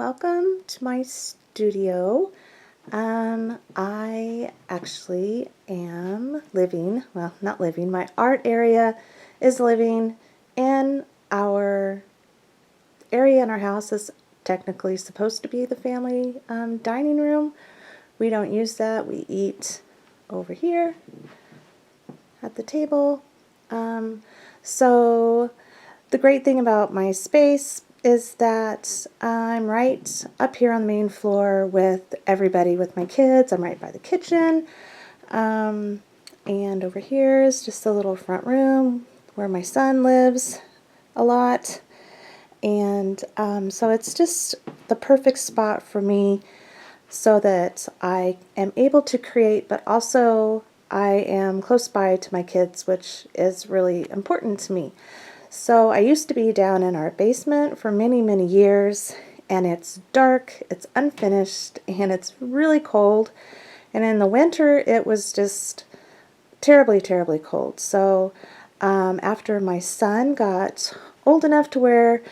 welcome to my studio. I actually am living, well, not living, my art area is living in our area in our house is technically supposed to be the family dining room. We don't use that. We eat over here at the table. So the great thing about my space is that I'm right up here on the main floor with everybody, with my kids. I'm right by the kitchen. And over here is just a little front room where my son lives a lot. And so it's just the perfect spot for me so that I am able to create, but also I am close by to my kids, which is really important to me. So I used to be down in our basement for many, many years, and it's dark, it's unfinished, and it's really cold. And in the winter, it was just terribly, terribly cold. So after my son got old enough to where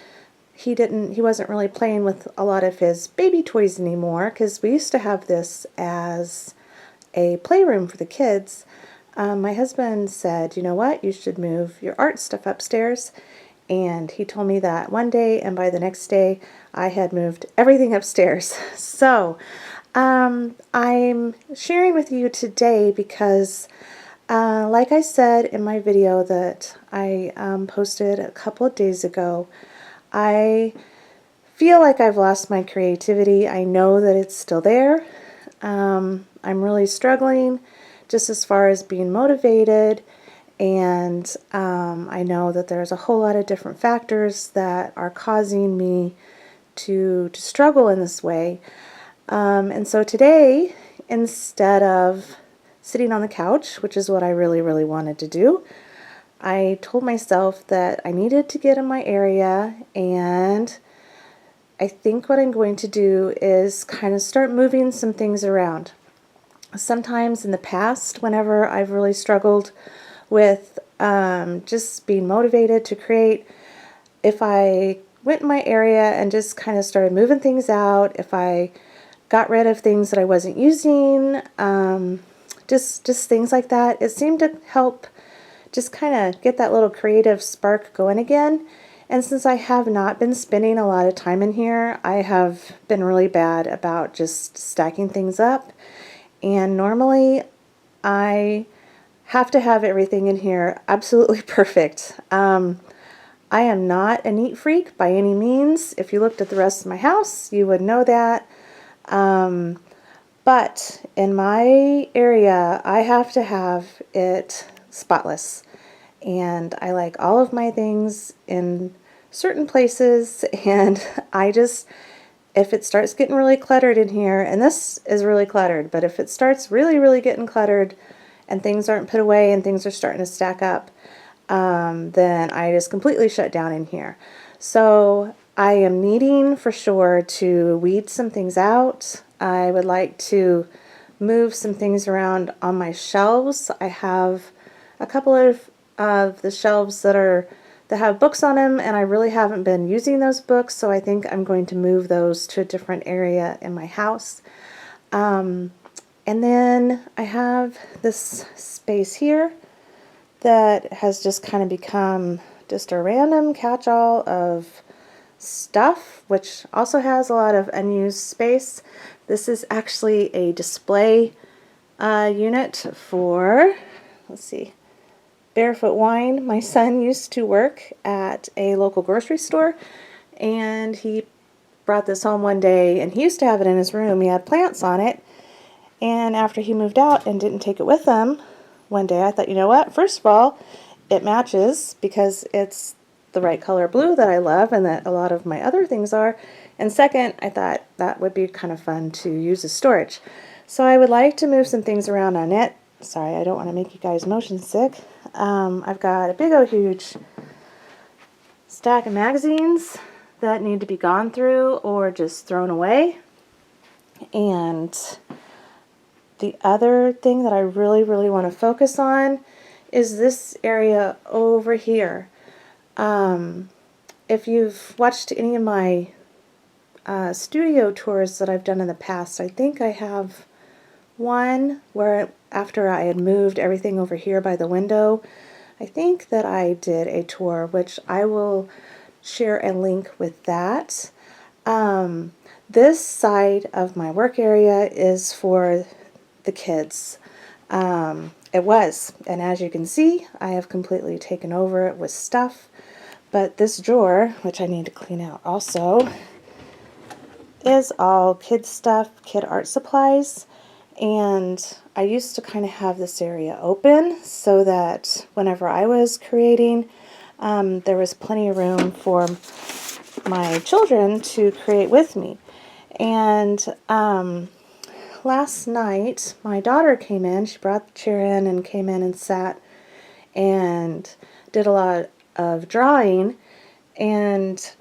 he wasn't really playing with a lot of his baby toys anymore, because we used to have this as a playroom for the kids. My husband said, you know what, you should move your art stuff upstairs. And he told me that one day, and by the next day, I had moved everything upstairs. So I'm sharing with you today because, like I said in my video that I posted a couple of days ago, I feel like I've lost my creativity. I know that it's still there. I'm really struggling just as far as being motivated, and I know that there's a whole lot of different factors that are causing me to struggle in this way. And so today, instead of sitting on the couch, which is what I really, really wanted to do, I told myself that I needed to get in my area, and I think what I'm going to do is kind of start moving some things around. Sometimes in the past, whenever I've really struggled with just being motivated to create, if I went in my area and just kind of started moving things out, if I got rid of things that I wasn't using, just things like that, it seemed to help just kind of get that little creative spark going again. And since I have not been spending a lot of time in here, I have been really bad about just stacking things up. And normally I have to have everything in here absolutely perfect. I am not a neat freak by any means. If you looked at the rest of my house, you would know that. But in my area, I have to have it spotless. And I like all of my things in certain places, and if it starts getting really cluttered in here, and this is really cluttered, but if it starts really, really getting cluttered and things aren't put away and things are starting to stack up, then I just completely shut down in here. So I am needing for sure to weed some things out. I would like to move some things around on my shelves. I have a couple of the shelves that have books on them, and I really haven't been using those books, so I think I'm going to move those to a different area in my house. And then I have this space here that has just kind of become just a random catch-all of stuff, which also has a lot of unused space. This is actually a display unit for, let's see, Barefoot Wine. My son used to work at a local grocery store, and he brought this home one day, and he used to have it in his room. He had plants on it, and after he moved out and didn't take it with him, one day I thought, you know what, first of all, it matches because it's the right color blue that I love and that a lot of my other things are, and second, I thought that would be kind of fun to use as storage. So I would like to move some things around on it. Sorry, I don't want to make you guys motion sick. I've got a big old huge stack of magazines that need to be gone through or just thrown away. And the other thing that I really, really want to focus on is this area over here. If you've watched any of my studio tours that I've done in the past. I think I have one where after I had moved everything over here by the window, I think that I did a tour, which I will share a link with that. This side of my work area is for the kids. It was, and as you can see, I have completely taken over it with stuff. But this drawer, which I need to clean out also, is all kid stuff, kid art supplies. And I used to kind of have this area open so that whenever I was creating, there was plenty of room for my children to create with me. And last night, my daughter came in. She brought the chair in and came in and sat and did a lot of drawing. And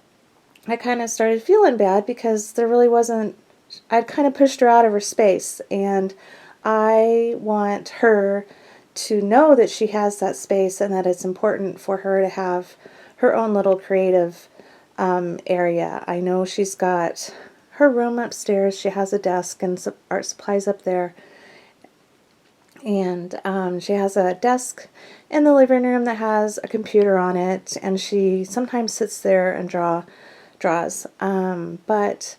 I kind of started feeling bad because there really wasn't, I'd kind of pushed her out of her space. And I want her to know that she has that space and that it's important for her to have her own little creative area. I know she's got her room upstairs. She has a desk and some art supplies up there. And she has a desk in the living room that has a computer on it, and she sometimes sits there and draws. But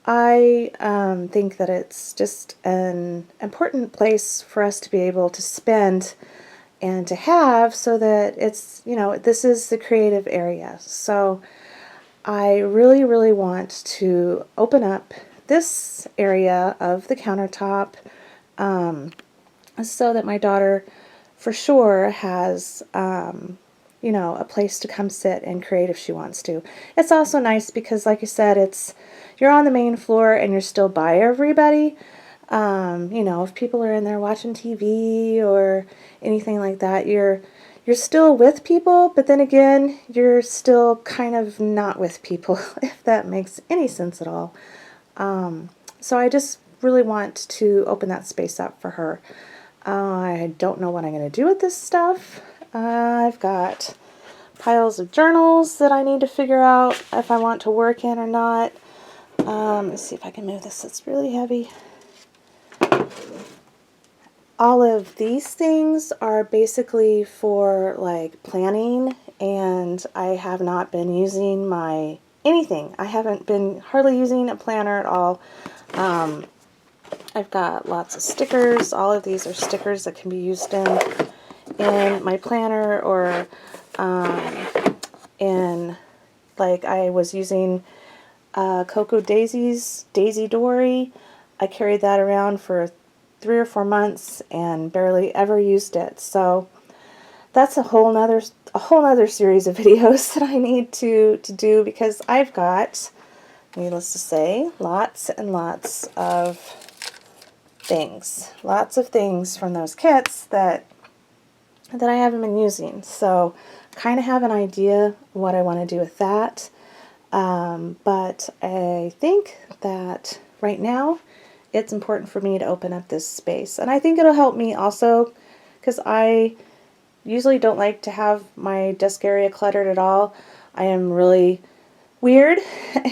I think that it's just an important place for us to be able to spend and to have, so that it's, you know, this is the creative area. So I really, really want to open up this area of the countertop so that my daughter for sure has, you know, a place to come sit and create if she wants to. It's also nice because, like I said, you're on the main floor and you're still by everybody. You know, if people are in there watching TV or anything like that, you're still with people, but then again, you're still kind of not with people, if that makes any sense at all. So I just really want to open that space up for her. I don't know what I'm going to do with this stuff. I've got piles of journals that I need to figure out if I want to work in or not. Let's see if I can move this. It's really heavy. All of these things are basically for like planning, and I have not been using anything. I haven't been hardly using a planner at all. I've got lots of stickers. All of these are stickers that can be used in my planner, or in, like, I was using Cocoa Daisy's Daisy Dory. I carried that around for 3 or 4 months and barely ever used it. So that's a whole nother series of videos that I need to do, because I've got, needless to say, lots and lots of things. Lots of things from those kits that I haven't been using. So kind of have an idea what I want to do with that. But I think that right now it's important for me to open up this space. And I think it'll help me also, because I usually don't like to have my desk area cluttered at all. I am really weird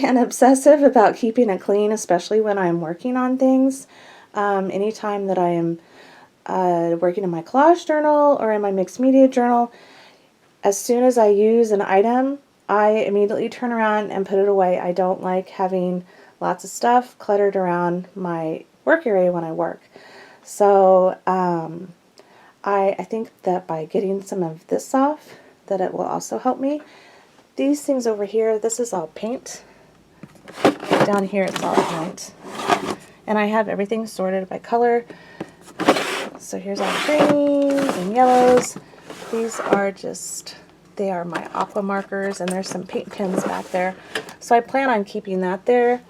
and obsessive about keeping it clean, especially when I'm working on things. Anytime that I am working in my collage journal or in my mixed media journal, as soon as I use an item, I immediately turn around and put it away. I don't like having lots of stuff cluttered around my work area when I work. So I think that by getting some of this off, that it will also help me. These things over here, this is all paint. Down here it's all paint. And I have everything sorted by color. So here's all greens and yellows. These are just, they are my aqua markers, and there's some paint pens back there. So I plan on keeping that there.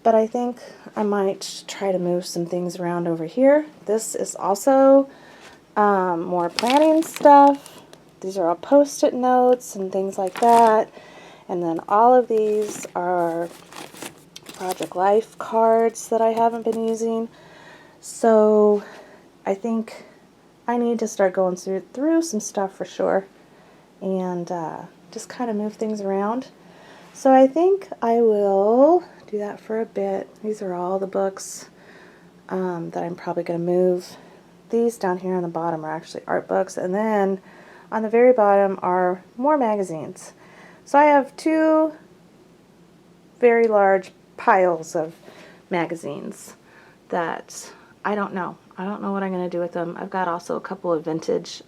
But I think I might try to move some things around over here. This is also more planning stuff. These are all post-it notes and things like that. And then all of these are Project Life cards that I haven't been using. So I think I need to start going through some stuff for sure, and just kind of move things around. So I think I will do that for a bit. These are all the books that I'm probably going to move. These down here on the bottom are actually art books, and then on the very bottom are more magazines. So I have two very large piles of magazines that I don't know. I don't know what I'm going to do with them. I've got also a couple of vintage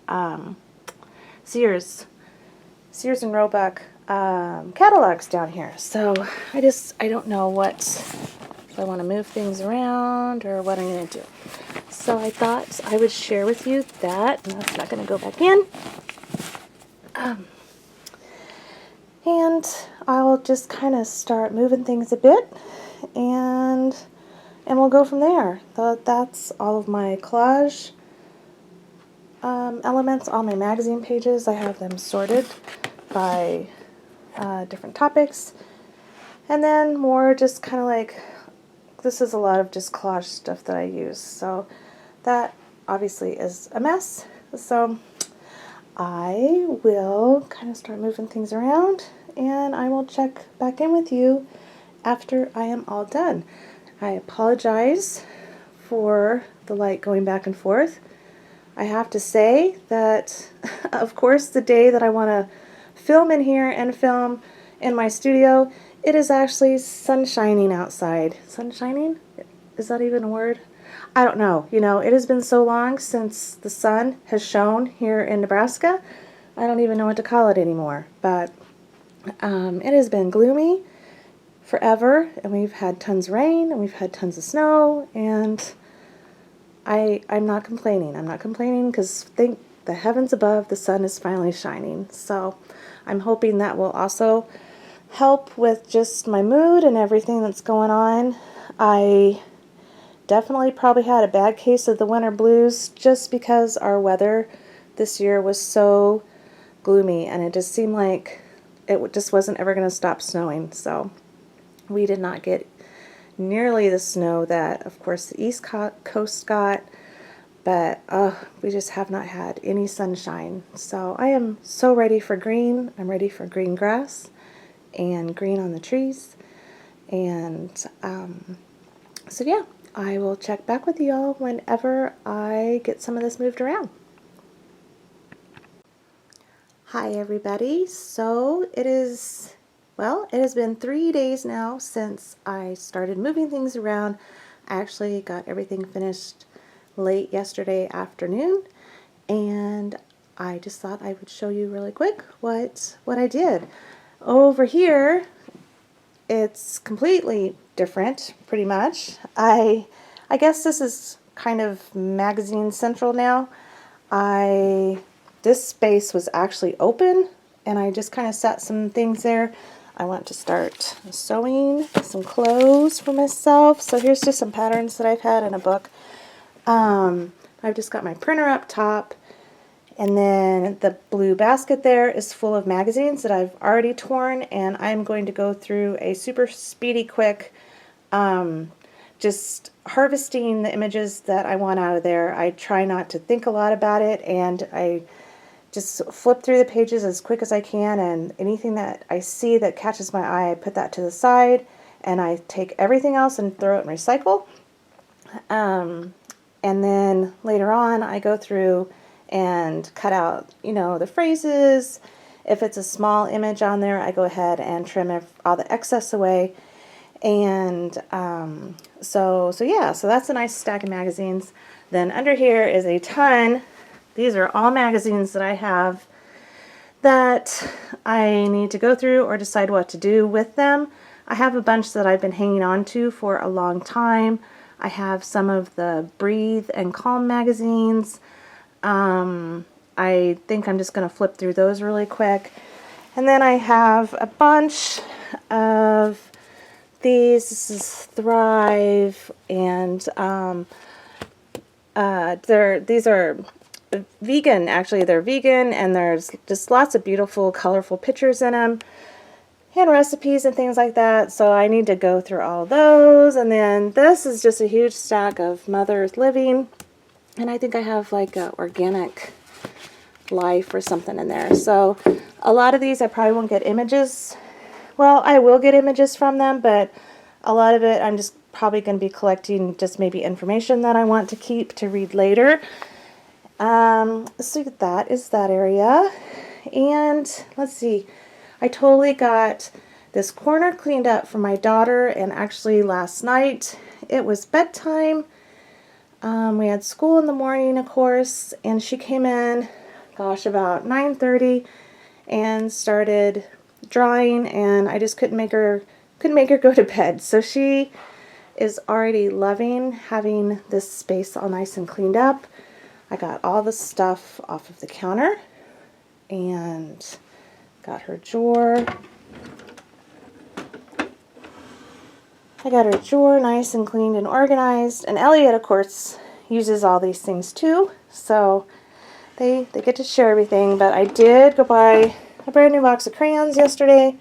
Sears and Roebuck catalogs down here. So I don't know if I want to move things around or what I'm going to do. So I thought I would share with you that. No, it's not going to go back in. And I'll just kind of start moving things a bit, and we'll go from there. That's all of my collage elements, all my magazine pages. I have them sorted by different topics, and then more just kind of like, this is a lot of just collage stuff that I use, so that obviously is a mess. So I will kind of start moving things around, and I will check back in with you after I am all done. I apologize for the light going back and forth. I have to say that, of course, the day that I want to film in here and film in my studio, it is actually sunshining outside. Sunshining? Is that even a word? I don't know. You know, it has been so long since the sun has shone here in Nebraska. I don't even know what to call it anymore. But it has been gloomy forever, and we've had tons of rain, and we've had tons of snow, and I'm not complaining. I'm not complaining because thank the heavens above, the sun is finally shining. So I'm hoping that will also help with just my mood and everything that's going on. I definitely probably had a bad case of the winter blues just because our weather this year was so gloomy, and it just seemed like it just wasn't ever going to stop snowing. So we did not get nearly the snow that, of course, the East Coast got, but we just have not had any sunshine. So I am so ready for green. I'm ready for green grass and green on the trees. And so yeah, I will check back with y'all whenever I get some of this moved around. Hi everybody. So it has been 3 days now since I started moving things around. I actually got everything finished late yesterday afternoon, and I just thought I would show you really quick what I did. Over here, it's completely different, pretty much. I guess this is kind of magazine central now. This space was actually open, and I just kind of set some things there. I want to start sewing some clothes for myself. So here's just some patterns that I've had in a book. I've just got my printer up top, and then the blue basket there is full of magazines that I've already torn, and I'm going to go through a super speedy quick just harvesting the images that I want out of there. I try not to think a lot about it, and I just flip through the pages as quick as I can, and anything that I see that catches my eye, I put that to the side, and I take everything else and throw it in recycle. And then later on, I go through and cut out, the phrases. If it's a small image on there, I go ahead and trim all the excess away. And so that's a nice stack of magazines. Then under here is a ton. These are all magazines that I have that I need to go through or decide what to do with them. I have a bunch that I've been hanging on to for a long time. I have some of the Breathe and Calm magazines. I think I'm just going to flip through those really quick. And then I have a bunch of these. This is Thrive, and these are vegan. Actually, they're vegan, and there's just lots of beautiful, colorful pictures in them, and recipes and things like that. So I need to go through all those. And then this is just a huge stack of Mother's Living, and I think I have like a Organic Life or something in there. So a lot of these I probably won't get images Well, I will get images from them, but a lot of it I'm just probably going to be collecting just maybe information that I want to keep to read later. So that is that area. And let's see, I totally got this corner cleaned up for my daughter, and actually last night it was bedtime. We had school in the morning, of course, and she came in, gosh, about 9:30 and started drawing, and I just couldn't make her go to bed. So she is already loving having this space all nice and cleaned up. I got all the stuff off of the counter and got her drawer. I got her drawer nice and cleaned and organized, and Elliot, of course, uses all these things too, so they get to share everything. But I did go buy a brand new box of crayons yesterday,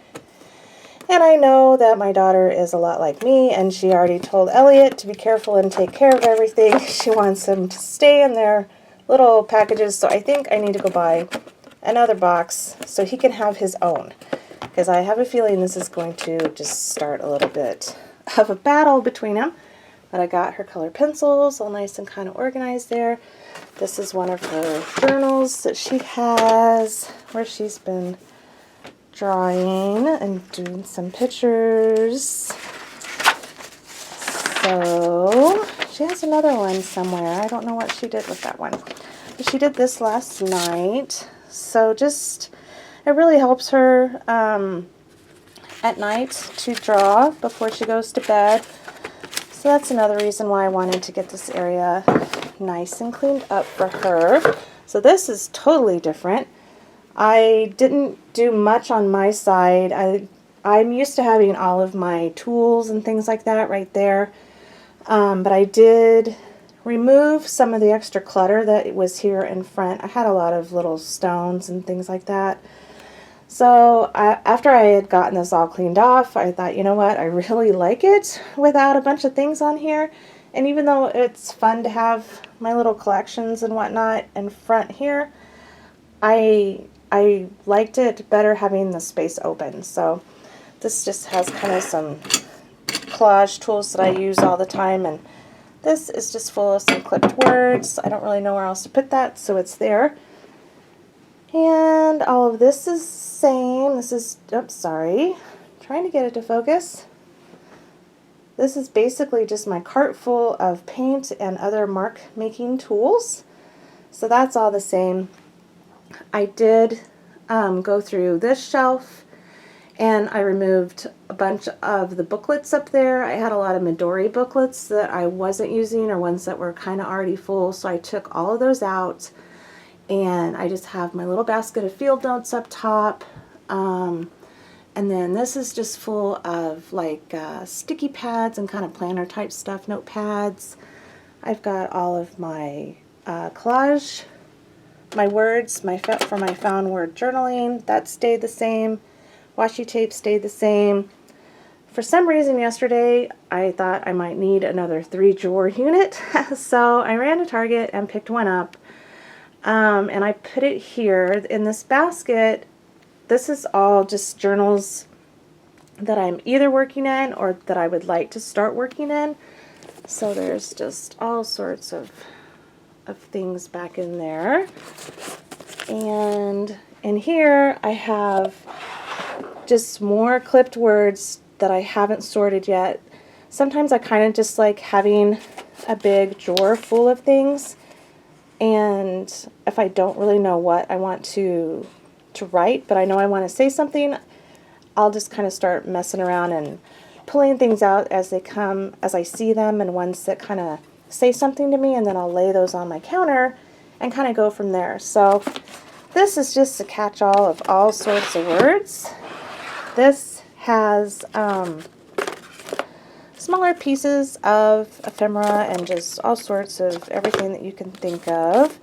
and I know that my daughter is a lot like me, and she already told Elliot to be careful and take care of everything. She wants them to stay in their little packages, so I think I need to go buy another box so he can have his own, because I have a feeling this is going to just start a little bit of a battle between them. But I got her colored pencils all nice and kind of organized there. This is one of her journals that she has where she's been drawing and doing some pictures. So she has another one somewhere. I don't know what she did with that one. But she did this last night. So just, it really helps her at night to draw before she goes to bed. So that's another reason why I wanted to get this area nice and cleaned up for her. So this is totally different. I didn't do much on my side. I'm used to having all of my tools and things like that right there. But I did remove some of the extra clutter that was here in front. I had a lot of little stones and things like that. So after I had gotten this all cleaned off, I thought, you know what, I really like it without a bunch of things on here. And even though it's fun to have my little collections and whatnot in front here, I liked it better having the space open. So this just has kind of some collage tools that I use all the time, and this is just full of some clipped words. I don't really know where else to put that, so it's there. And all of this is the same. This is, oops, sorry, trying to get it to focus. This is basically just my cart full of paint and other mark making tools. So that's all the same. I did go through this shelf, and I removed a bunch of the booklets up there. I had a lot of Midori booklets that I wasn't using, or ones that were kind of already full, so I took all of those out. And I just have my little basket of field notes up top. And then this is just full of like sticky pads and kind of planner type stuff, notepads. I've got all of my collage, my words, for my found word journaling. That stayed the same. Washi tape stayed the same. For some reason yesterday, I thought I might need another 3-drawer unit. So I ran to Target and picked one up. And I put it here in this basket. This is all just journals that I'm either working in or that I would like to start working in. So there's just all sorts of things back in there. And in here I have just more clipped words that I haven't sorted yet. Sometimes I kind of just like having a big drawer full of things. And if I don't really know what I want to write, but I know I want to say something, I'll just kind of start messing around and pulling things out as they come, as I see them, and ones that kind of say something to me, and then I'll lay those on my counter and kind of go from there. So this is just a catch-all of all sorts of words. This has smaller pieces of ephemera and just all sorts of everything that you can think of.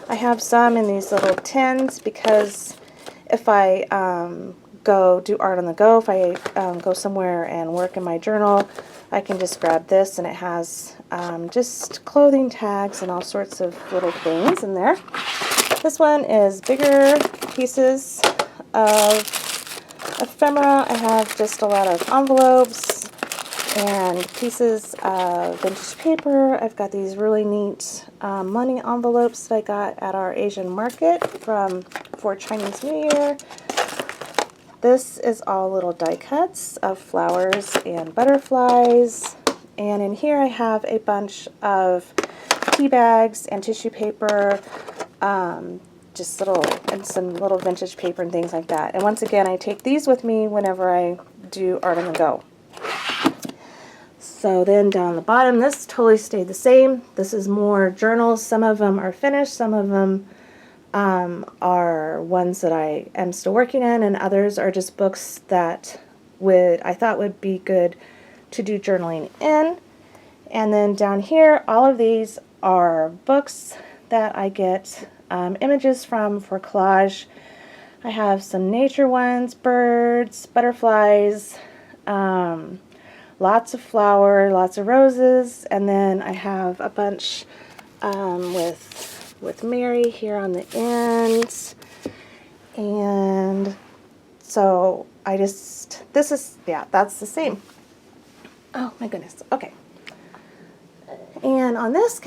I have some in these little tins because if I go do art on the go, if I go somewhere and work in my journal, I can just grab this, and it has just clothing tags and all sorts of little things in there. This one is bigger pieces of ephemera, I have just a lot of envelopes and pieces of vintage paper. I've got these really neat money envelopes that I got at our Asian market for Chinese New Year. This is all little die cuts of flowers and butterflies. And in here I have a bunch of tea bags and tissue paper, just and some little vintage paper and things like that. And once again, I take these with me whenever I do art on the go. So then down the bottom, this totally stayed the same. This is more journals. Some of them are finished, some of them are ones that I am still working in, and others are just books that I thought would be good to do journaling in. And then down here, all of these are books that I get images from for collage. I have some nature ones, birds, butterflies, lots of flowers, lots of roses, and then I have a bunch with Mary here on the ends. And so that's the same. Oh my goodness, okay. And on this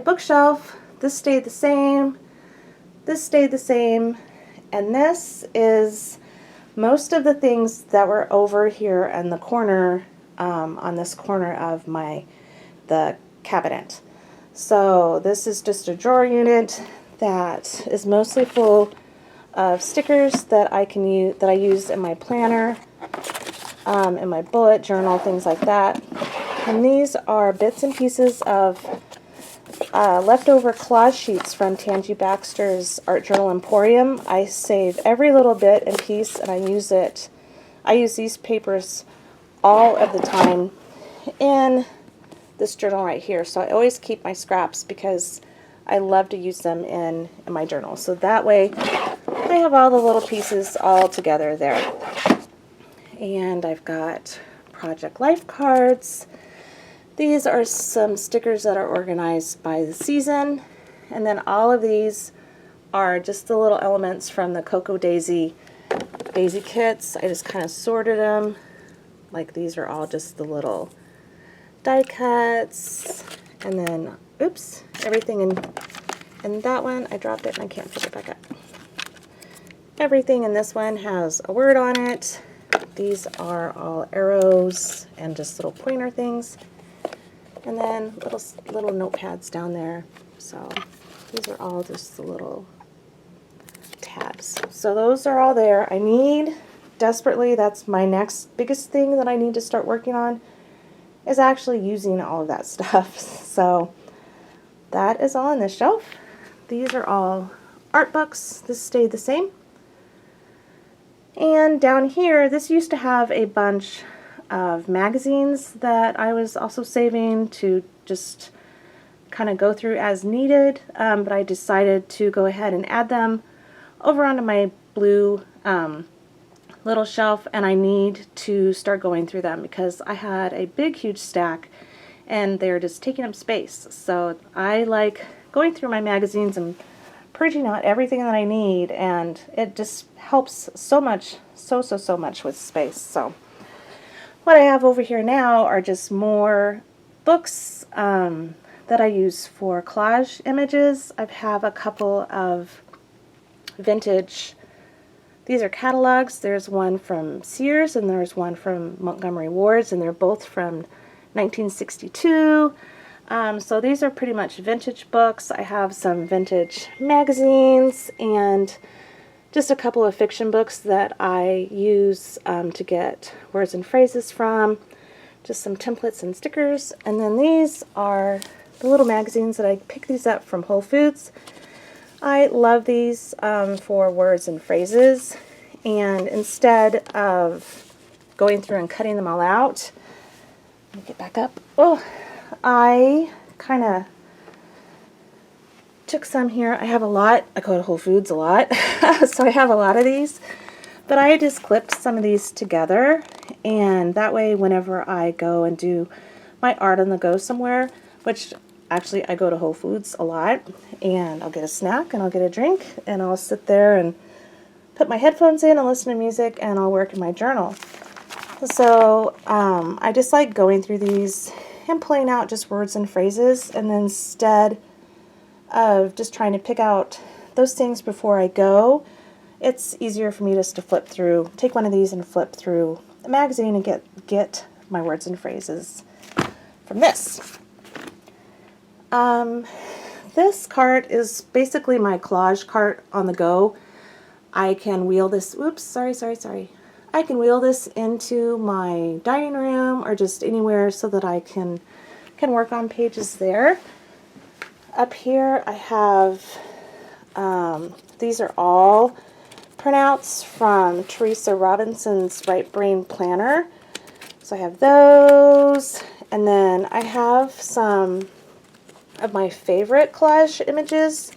bookshelf, this stayed the same, this stayed the same, and this is most of the things that were over here in the corner, on this corner of the cabinet. So this is just a drawer unit that is mostly full of stickers that I use in my planner, in my bullet journal, things like that. And these are bits and pieces of leftover collage sheets from Tangi Baxter's Art Journal Emporium. I save every little bit and piece, and I use these papers all of the time in this journal right here. So I always keep my scraps because I love to use them in my journal. So that way I have all the little pieces all together there. And I've got Project Life cards. These are some stickers that are organized by the season, and then all of these are just the little elements from the Cocoa Daisy kits. I just kind of sorted them. Like these are all just the little die cuts, and then, oops, everything in that one, I dropped it and I can't pick it back up. Everything in this one has a word on it. These are all arrows and just little pointer things. And then little notepads down there. So these are all just the little tabs. So those are all there. I need desperately, that's my next biggest thing that I need to start working on, is actually using all of that stuff. So that is all on this shelf. These are all art books. This stayed the same. And down here, this used to have a bunch of magazines that I was also saving to just kind of go through as needed, but I decided to go ahead and add them over onto my blue little shelf, and I need to start going through them because I had a big huge stack and they're just taking up space. So I like going through my magazines and purging out everything that I need, and it just helps so much, so much with space. So what I have over here now are just more books that I use for collage images. I have a couple of vintage, these are catalogs. There's one from Sears and there's one from Montgomery Ward's, and they're both from 1962. So these are pretty much vintage books. I have some vintage magazines and just a couple of fiction books that I use to get words and phrases from, just some templates and stickers. And then these are the little magazines that I picked these up from Whole Foods. I love these for words and phrases, and instead of going through and cutting them all out, let me get back up. Oh, I kind of took some here. I have a lot. I go to Whole Foods a lot, so I have a lot of these. But I just clipped some of these together, and that way whenever I go and do my art on the go somewhere, which actually I go to Whole Foods a lot, and I'll get a snack and I'll get a drink and I'll sit there and put my headphones in and listen to music, and I'll work in my journal. So I just like going through these and pulling out just words and phrases, and then instead of just trying to pick out those things before I go, it's easier for me just to flip through, take one of these and flip through a magazine and get my words and phrases from this. This cart is basically my collage cart on the go. I can wheel this, I can wheel this into my dining room or just anywhere so that I can work on pages there. Up here I have, these are all printouts from Teresa Robinson's Right Brain Planner. So I have those, and then I have some of my favorite collage images,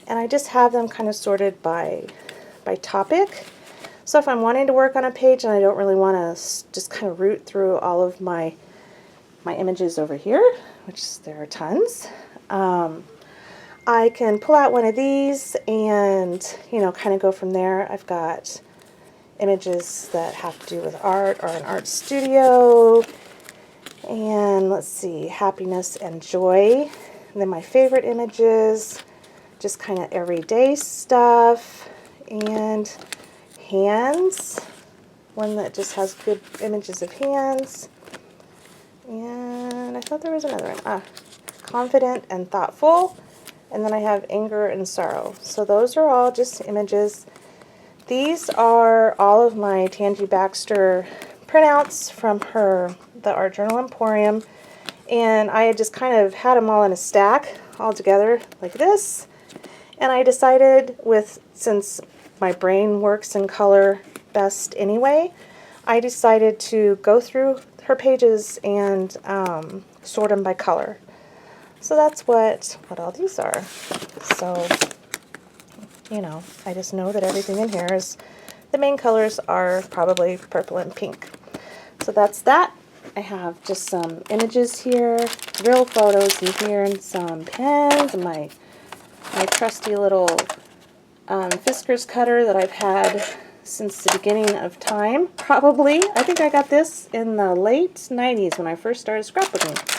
and I just have them kind of sorted by topic. So if I'm wanting to work on a page and I don't really want to just kind of root through all of my images over here, which there are tons, I can pull out one of these and, kind of go from there. I've got images that have to do with art or an art studio, and let's see, happiness and joy. And then my favorite images, just kind of everyday stuff, and hands, one that just has good images of hands. And I thought there was another one. Confident and thoughtful. And then I have anger and sorrow. So those are all just images. These are all of my Tangi Baxter printouts from the Art Journal Emporium. And I had just kind of had them all in a stack all together like this. And I decided since my brain works in color best anyway, I decided to go through her pages and sort them by color. So that's what all these are. So, I just know that everything in here is, the main colors are probably purple and pink. So that's that. I have just some images here, real photos in here, and some pens, and my trusty little Fiskars cutter that I've had since the beginning of time, probably. I think I got this in the late 90s when I first started scrapbooking.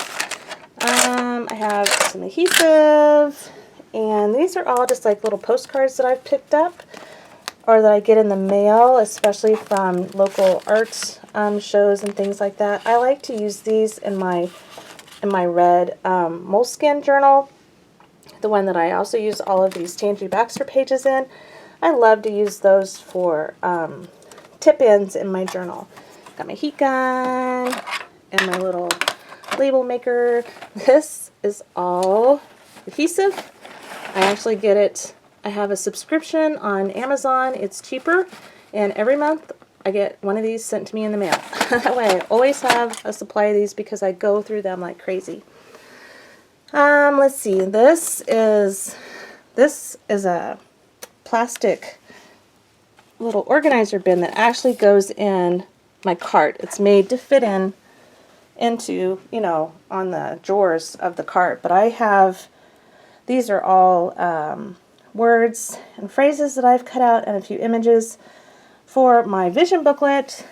I have some adhesive, and these are all just like little postcards that I've picked up or that I get in the mail, especially from local art shows and things like that. I like to use these in my red moleskin journal, the one that I also use all of these Tangi Baxter pages in. I love to use those for tip-ins in my journal. Got my heat gun and my little label maker. This is all adhesive. I actually get it. I have a subscription on Amazon. It's cheaper, and every month I get one of these sent to me in the mail. That way I always have a supply of these because I go through them like crazy. Let's see. This is a plastic little organizer bin that actually goes in my cart. It's made to fit into, on the drawers of the cart. But I have, these are all words and phrases that I've cut out and a few images for my vision booklet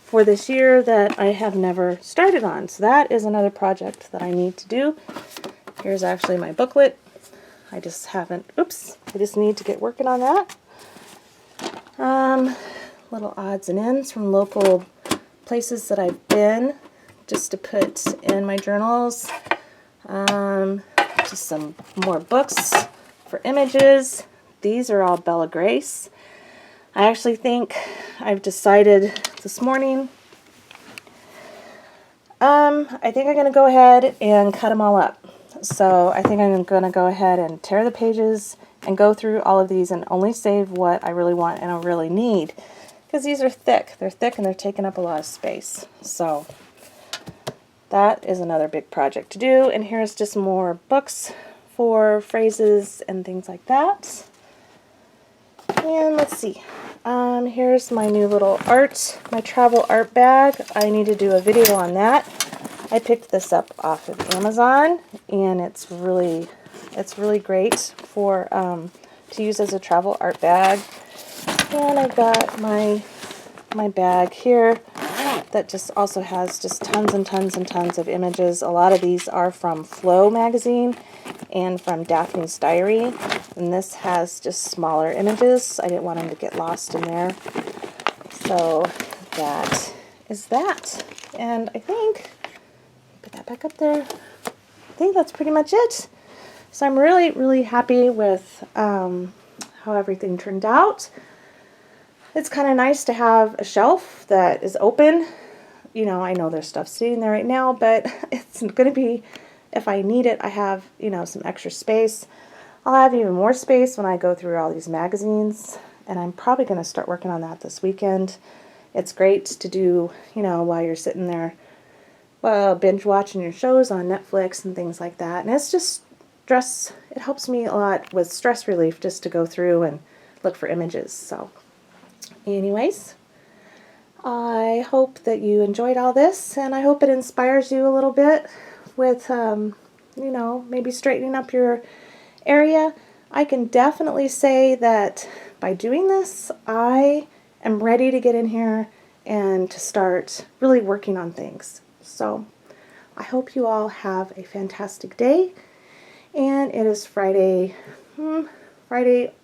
for this year that I have never started on. So that is another project that I need to do. Here's actually my booklet. I just need to get working on that. Little odds and ends from local places that I've been, just to put in my journals. Just some more books for images. These are all Bella Grace. I actually think I've decided this morning, I think I'm going to go ahead and cut them all up. So I think I'm going to go ahead and tear the pages and go through all of these and only save what I really want and I really need. Because these are thick. They're thick and they're taking up a lot of space. So that is another big project to do. And here's just more books for phrases and things like that. And let's see. Here's my new little my travel art bag. I need to do a video on that. I picked this up off of Amazon, and it's really great for to use as a travel art bag. And I've got my bag here that just also has just tons and tons and tons of images. A lot of these are from Flow magazine and from Daphne's Diary, and this has just smaller images. I didn't want them to get lost in there. So that is that. And I think, put that back up there, I think that's pretty much it. So I'm really, really happy with how everything turned out. It's kind of nice to have a shelf that is open. You know, I know there's stuff sitting there right now, but it's going to be, if I need it, I have, you know, some extra space. I'll have even more space when I go through all these magazines, and I'm probably going to start working on that this weekend. It's great to do, you know, while you're sitting there, well, binge watching your shows on Netflix and things like that. And it's just stress, it helps me a lot with stress relief just to go through and look for images. So anyways, I hope that you enjoyed all this, and I hope it inspires you a little bit with, you know, maybe straightening up your area. I can definitely say that by doing this, I am ready to get in here and to start really working on things. So I hope you all have a fantastic day, and it is Friday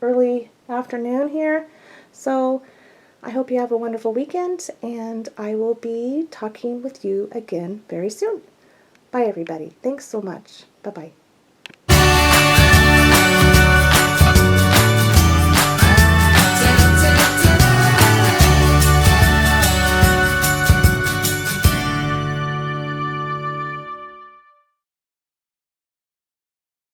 early afternoon here. So I hope you have a wonderful weekend, and I will be talking with you again very soon. Bye, everybody. Thanks so much. Bye-bye.